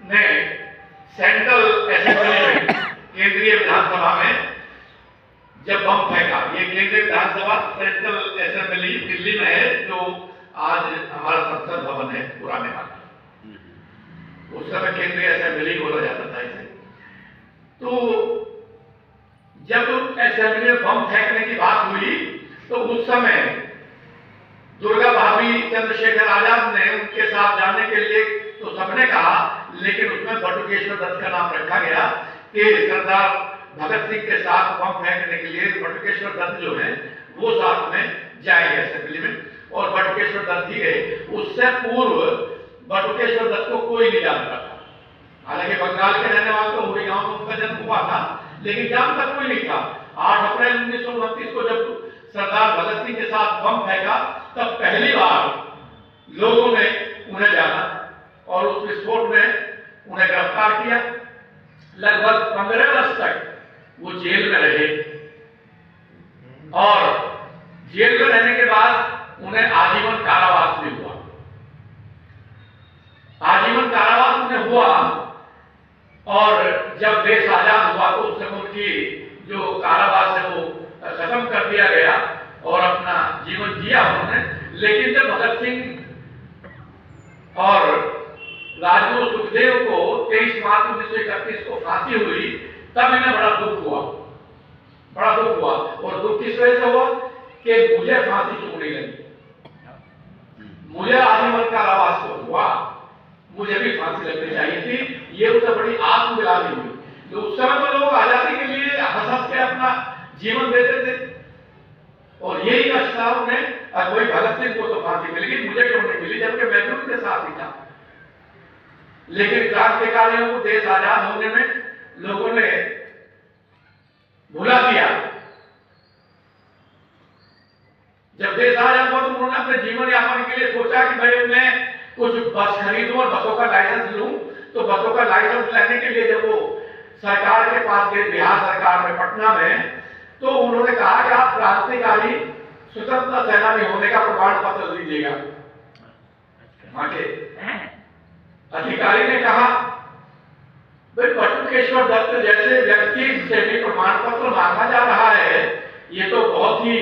ने central assembly में, केंद्रीय विधानसभा में जब बम फेंका, ये केंद्रीय विधानसभा सेंट्रल असेंबली दिल्ली में है, जो आज हमारा संसद भवन है पुराने वाला, उस समय केंद्रीय असेंबली बोला जाता था इसे। तो जब असेंबली में बम फेंकने की बात हुई तो उस समय दुर्गा भाभी, चंद्रशेखर आजाद ने उनके साथ जाने के लिए तो सबने कहा, लेकिन उसमें बटुकेश्वर दत्त का नाम रखा गया कि सरदार भगत सिंह के साथ बम फेंकने के लिए बटुकेश्वर दत्त जो है वो साथ में जाएंगे असेंबली में, और बटुकेश्वर दत्त ही गए। उससे पूर्व बटुकेश्वर दत्त को कोई नहीं जानता था। हालांकि बंगाल के रहने वाले तो हुए गांव में उनका जन्म हुआ था, लेकिन जानता कोई नहीं था। 8 अप्रैल 1929 को जब सरदार भगत सिंह के साथ बम फेंका, तब पहली बार लोगों ने उन्हें जाना और उस विस्फोट में उन्हें गिरफ्तार किया। लगभग 15 वर्ष तक वो जेल में रहे और जेल में रहने के बाद उन्हें आजीवन कारावास भी हुआ। आजीवन कारावास उन्हें हुआ और जब देश आजाद हुआ तो उस समय उनकी जो कारावास है वो खत्म कर दिया गया और अपना जीवन जिया उन्होंने। लेकिन जब भगत सिंह और राजगुरु सुखदेव को 23 मार्च 1931 को फांसी हुई, तब इन्हें बड़ा दुख हुआ, बड़ा दुख हुआ। और दुख किस वजह से हुआ कि मुझे फांसी क्यों नहीं लगी, मुझे आजीवन कारावास तो हुआ, मुझे भी फांसी लगनी चाहिए थी। ये उसे बड़ी आत्मग्लानि हुई। तो उस समय तो लोग आजादी के लिए हंस हंस के अपना जीवन देते थे और यही कष्ट था उन्हें। कोई भगत सिंह को तो फांसी मिल गई, मुझे क्यों नहीं मिली, जबकि मैं भी उनके साथ ही था। लेकिन क्रांतिकारियों को देश आजाद होने में लोगों ने भुला दिया। जब देश आजाद हुआ तो उन्होंने अपने जीवन यापन के लिए सोचा कि भाई मैं कुछ बस खरीदूं और बसों का लाइसेंस लूं। तो बसों का लाइसेंस लेने के लिए जब वो सरकार के पास गए, बिहार सरकार में, पटना में, तो उन्होंने कहा कि आप क्रांतिकारी स्वतंत्रता सेनानी होने का प्रमाण पत्र दीजिएगा। वहां के अधिकारी ने कहा भाई बटुकेश्वर दत्त जैसे व्यक्ति से भी प्रमाण पत्र मांगा जा रहा है, ये तो बहुत ही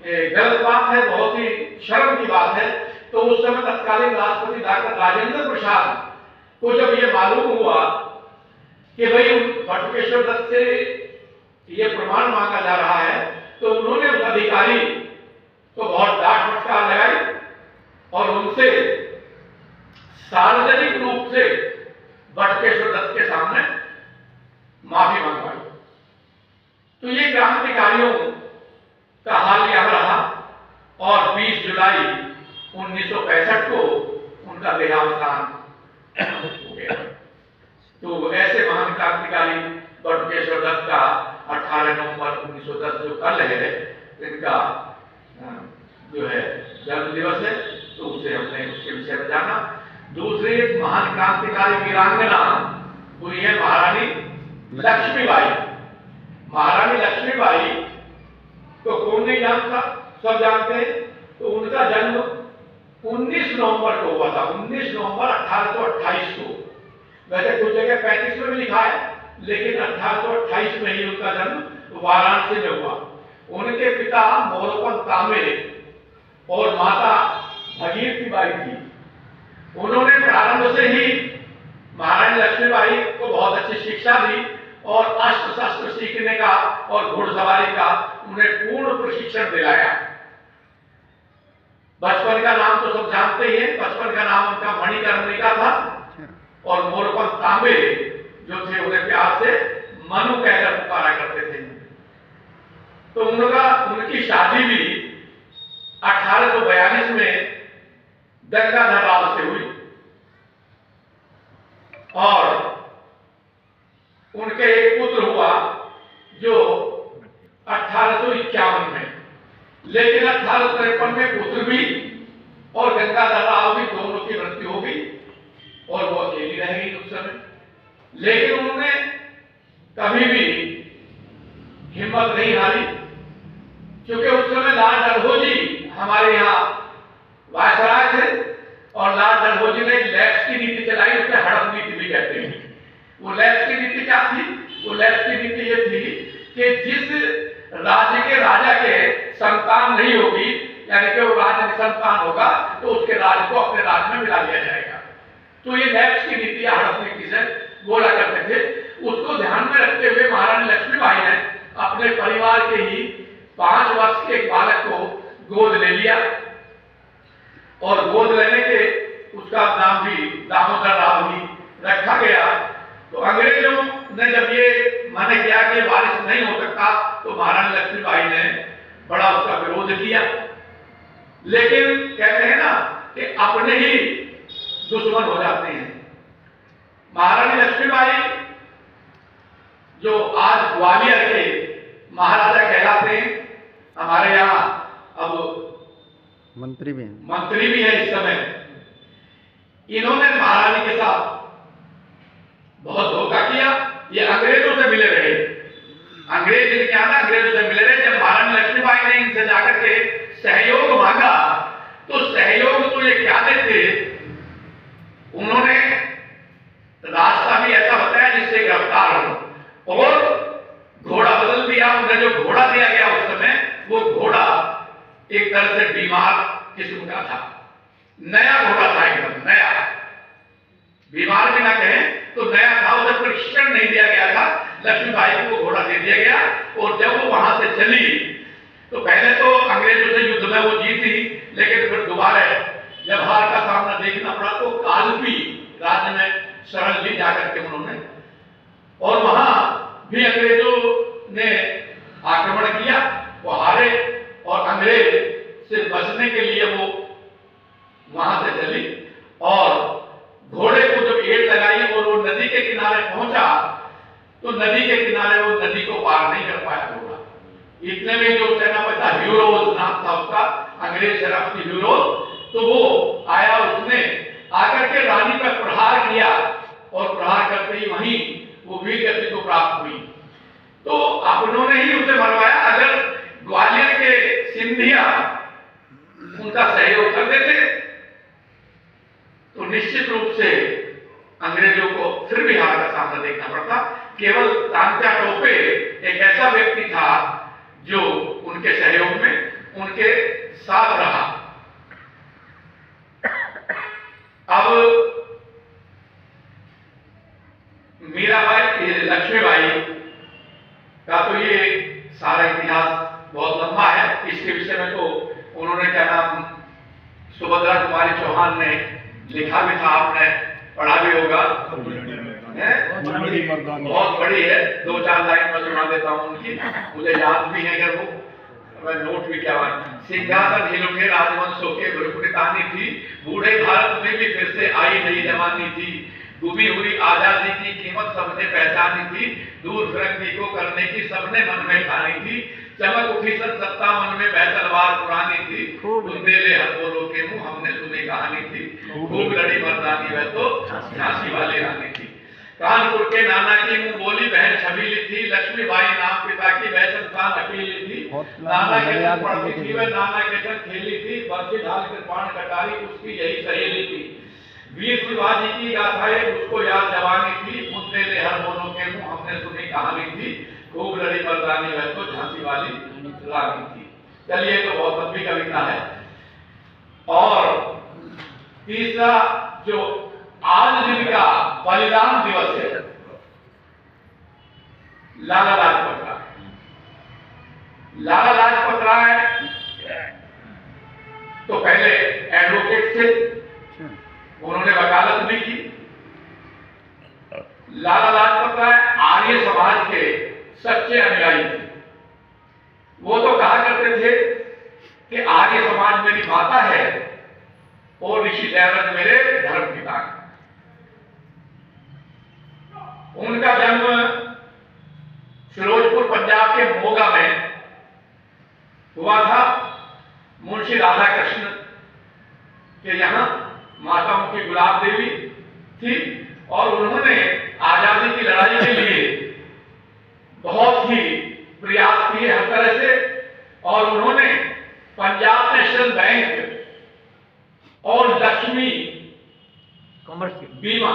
गलत बात है, बहुत ही शर्म की बात है। तो उस समय तत्कालीन राष्ट्रपति डॉक्टर राजेंद्र प्रसाद को जब ये मालूम हुआ कि भाई बटुकेश्वर दत्त से ये प्रमाण मांगा जा रहा है, तो उन्होंने उस अधिकारी को बहुत डांट फटकार लगाई और उनसे सार्वजनिक रूप से बटुकेश्वर दत्त के सामने माफी मंगवाई। तो ये क्रांतिकारियों का हाल यह रहा और 20 जुलाई 1965 को उनका देहावसान हो गया। तो ऐसे महान क्रांतिकारी बटुकेश्वर दत्त का 18 नवंबर 1910 जो कल है, इनका जो है जन्म दिवस है, तो उसे हमने उसके विषय में जाना। दूसरी एक महान क्रांतिकारी वीरांगना हुई है महारानी लक्ष्मीबाई। महारानी लक्ष्मीबाई तो कौन नहीं जानता, सब जानते हैं। तो उनका जन्म 19 नवंबर को हुआ था, 19 नवंबर 1828 को। वैसे कुछ जगह 35 में भी लिखा है, लेकिन 1828 में ही उनका जन्म वाराणसी में हुआ। उनके पिता मोरोपंत तांबे और माता भगीरथी बाई थी। उन्होंने प्रारंभ से ही महारानी लक्ष्मीबाई को बहुत अच्छी शिक्षा दी और अस्त्र शस्त्र सीखने का और घुड़सवारी का उन्हें पूर्ण प्रशिक्षण दिलाया। बचपन का नाम तो सब जानते ही हैं, बचपन का नाम उनका मणिकर्णिका था और मोरोपंत तांबे जो थे उन्हें प्यार से मनु कहकर पुकारा करते थे। तो उनकी शादी भी 1842 में गंगाधर राव से हुई और उनके एक पुत्र हुआ जो 1851 में, लेकिन 1853 में पुत्र भी और गंगाधर राव भी दोनों की मृत्यु हो गई और वो अकेली रह गई उस समय। लेकिन उन्होंने कभी भी हिम्मत नहीं हारी, क्योंकि उस समय लाल डलहौजी हमारे यहाँ वायसराय थे और लाल डलहौजी ने लैक्स की नीति चलाई, उसे हड़प नीति भी कहते हैं। वो लैप्स की नीति क्या थी? वो लैप्स की नीति ये थी कि जिस राज्य के राजा के संतान नहीं होगी, यानी कि वो राज्य संतान होगा, तो उसके राज्य को अपने राज्य में मिला लिया जाएगा। तो ये लैप्स की नीति या हड़प नीति से बोला करते थे। उसको ध्यान में रखते हुए महारानी लक्ष्मीबाई ने अपने परिवार के ही 5 वर्ष के एक बालक को गोद ले लिया, और गोद लेने के उसका नाम भी दामोदर राव ही रखा गया। तो अंग्रेजों ने जब ये माने किया कि वारिस नहीं हो सकता, तो महारानी लक्ष्मीबाई ने बड़ा उसका विरोध किया। लेकिन कहते हैं ना कि अपने ही दुश्मन हो जाते हैं। महारानी लक्ष्मीबाई जो आज ग्वालियर के महाराजा कहलाते हैं, हमारे यहाँ अब मंत्री भी है इस समय, इन्होंने महारानी के साथ बहुत धोखा किया। ये अंग्रेजों से मिले रहे, अंग्रेज क्या ना, अंग्रेजों से मिले रहे। जब महारानी लक्ष्मीबाई ने इनसे जाकर के सहयोग मांगा, तो सहयोग तो ये क्या देते, उन्होंने रास्ता भी ऐसा बताया जिससे गिरफ्तार हो, और घोड़ा बदल दिया। उन्हें जो घोड़ा दिया गया उस समय, वो घोड़ा एक तरह से बीमार किस्म का था, नया घोड़ा था, एकदम नया, बीमार भी ना कहें तो नया था। उसे प्रशिक्षण नहीं दिया गया था। लक्ष्मीबाई को घोड़ा दे दिया गया, और जब वो वहां से चली, तो पहले तो अंग्रेजों से युद्ध में वो जीती, लेकिन फिर दोबारा जब हार का सामना देखना पड़ा, तो कालपी राज्य में शरण ली जाकर के उन्होंने, और वहां भी अंग्रेजों ने आक्रमण किया, वो हारे, और अंग्रेज से बचने के लिए वो वहां से चली, और घोड़े को जब एड़ लगाई और वो नदी के किनारे पहुंचा, तो नदी के किनारे वो नदी को पार नहीं कर पाया घोड़ा। इतने में जो सेनापति था, ह्यूरोज नाम था उसका, अंग्रेज सेनापति ह्यूरोज, तो वो आया, उसने आकर के रानी पर प्रहार किया, और प्रहार करते ही वहीं वो वीर गति को प्राप्त हुई। तो अपनों ने ही उसे मरवाया। अगर ग्वालियर के सिंधिया उनका सहयोग कर देते, तो निश्चित रूप से अंग्रेजों को फिर भी हार का सामना देखना पड़ता। केवल तात्या टोपे एक ऐसा व्यक्ति था जो उनके सहयोग में उनके साथ रहा। अब मीराबाई, लक्ष्मीबाई का तो ये सारा इतिहास बहुत लंबा है। इसके विषय में तो उन्होंने क्या नाम, सुभद्रा कुमारी चौहान ने लिखा भी था, आपने पढ़ा भी होगा, बहुत बड़ी है। 2-4 लाइन में सुना देता हूँ उनकी, मुझे याद भी है, अगर वो मैं नोट भी क्या हुआ। सिंहासन हिलुके राजवंशों के भ्रुकुटितानी थी, बूढ़े भारत में भी फिर से आई नई जवानी थी, डूबी हुई आजादी की कीमत सबने पहचानी थी, दूर फिरंगी को करने की सबने मन में ठानी थी, चमक उठी सत्ता मन में बह तलवार पुरानी थी, बुंदेले हथौड़ों के मुंह हमने सुनी कहानी थी, खूब लड़ी मर्दानी वह तो झांसी वाली रानी थी, कानपुर के नाना की मुंह बोली बहन छबीली थी, लक्ष्मीबाई नाम पिता की वह संतान अकेली थी, नाना के संग पढ़ती थी वह नाना के संग खेली थी, बर्फी ढाल कृपाण कटारी उसकी यही सहेली थी, वीर शिवाजी की गाथाएं उसको याद जवानी थी, मुद्दे हर मोनों के मुंह हमने सुनी कहानी थी, खूब लड़ी मर्दानी वह तो झांसी वाली रानी थी। चलिए, तो बहुत लंबी कविता है। और तीसरा जो आज दिन का बलिदान दिवस है, लाला लाजपत राय। लाला लाजपत राय तो पहले एडवोकेट थे, उन्होंने वकालत भी की। लाला लाजपत राय आर्य समाज के सच्चे अनुयायी थे। वो तो कहा करते थे कि आर्य समाज मेरी माता है और ऋषि दयानंद मेरे धर्म पिता हैं। उनका जन्म फिरोजपुर पंजाब के मोगा में हुआ था। मुंशी राधा कृष्ण के यहाँ माता उनकी गुलाब देवी थी, और उन्होंने आजादी की लड़ाई के लिए बहुत ही प्रयास किए हर तरह से, और उन्होंने पंजाब नेशनल बैंक और लक्ष्मी कमर्शियल बीमा,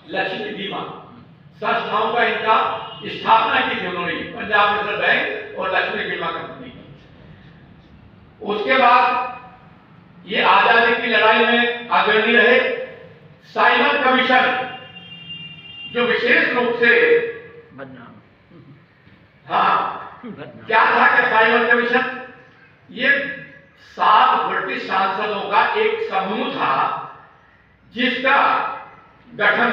लक्ष्मी बीमा संस्थाओं का इनका स्थापना की थी उन्होंने, पंजाब नेशनल बैंक और लक्ष्मी बीमा कंपनी। उसके बाद ये आजादी की लड़ाई में अग्रणी रहे। साइमन कमीशन जो विशेष रूप से क्या था कि साइमन कमीशन ये 7 ब्रिटिश सांसदों का एक समूह था जिसका गठन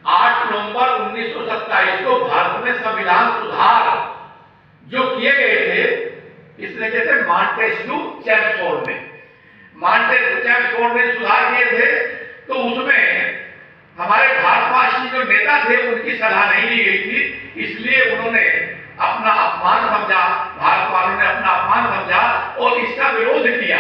8 नवंबर 1927 को भारत में संविधान सुधार जो किए गए थे, इसने कहते मॉन्टेस्क्यू चैम्सफोर्ड ने, मॉन्टेस्क्यू चैम्सफोर्ड ने सुधार किए थे। तो उसमें हमारे भारतवासी जो नेता थे उनकी सलाह नहीं ली गई थी, इसलिए उन्होंने अपना अपमान समझा, भारत वालों ने अपना अपमान समझा और इसका विरोध किया।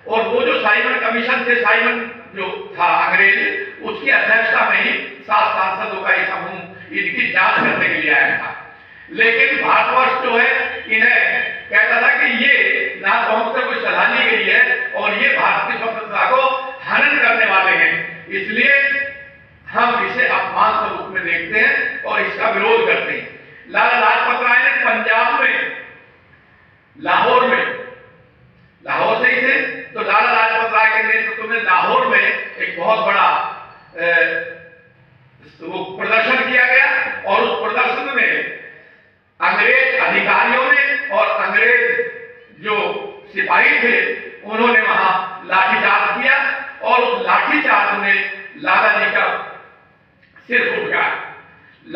और वो जो साइमन कमीशन थे, साइमन जो था अंग्रेज, उसकी अध्यक्षता में ही 7 सांसदों का एक समूह इनकी जांच करने के लिए आया था। लेकिन भारतवर्ष जो है इन्हें कहता था कि ये ना तो हमसे कोई सलाह ली गई है और ये भारत की स्वतंत्रता को हनन करने वाले हैं, इसलिए हम इसे अपमान के रूप में देखते हैं और इसका विरोध करते हैं। लाला लाजपत राय ने पंजाब में लाहौर से ही थे, तो लाला लाजपत राय के नेतृत्व में लाहौर में एक बहुत बड़ा वो प्रदर्शन किया गया और उस प्रदर्शन में अंग्रेज अधिकारियों ने और अंग्रेज जो सिपाही थे उन्होंने वहां लाठीचार्ज किया और उस लाठीचार्ज में लाला जी का सिर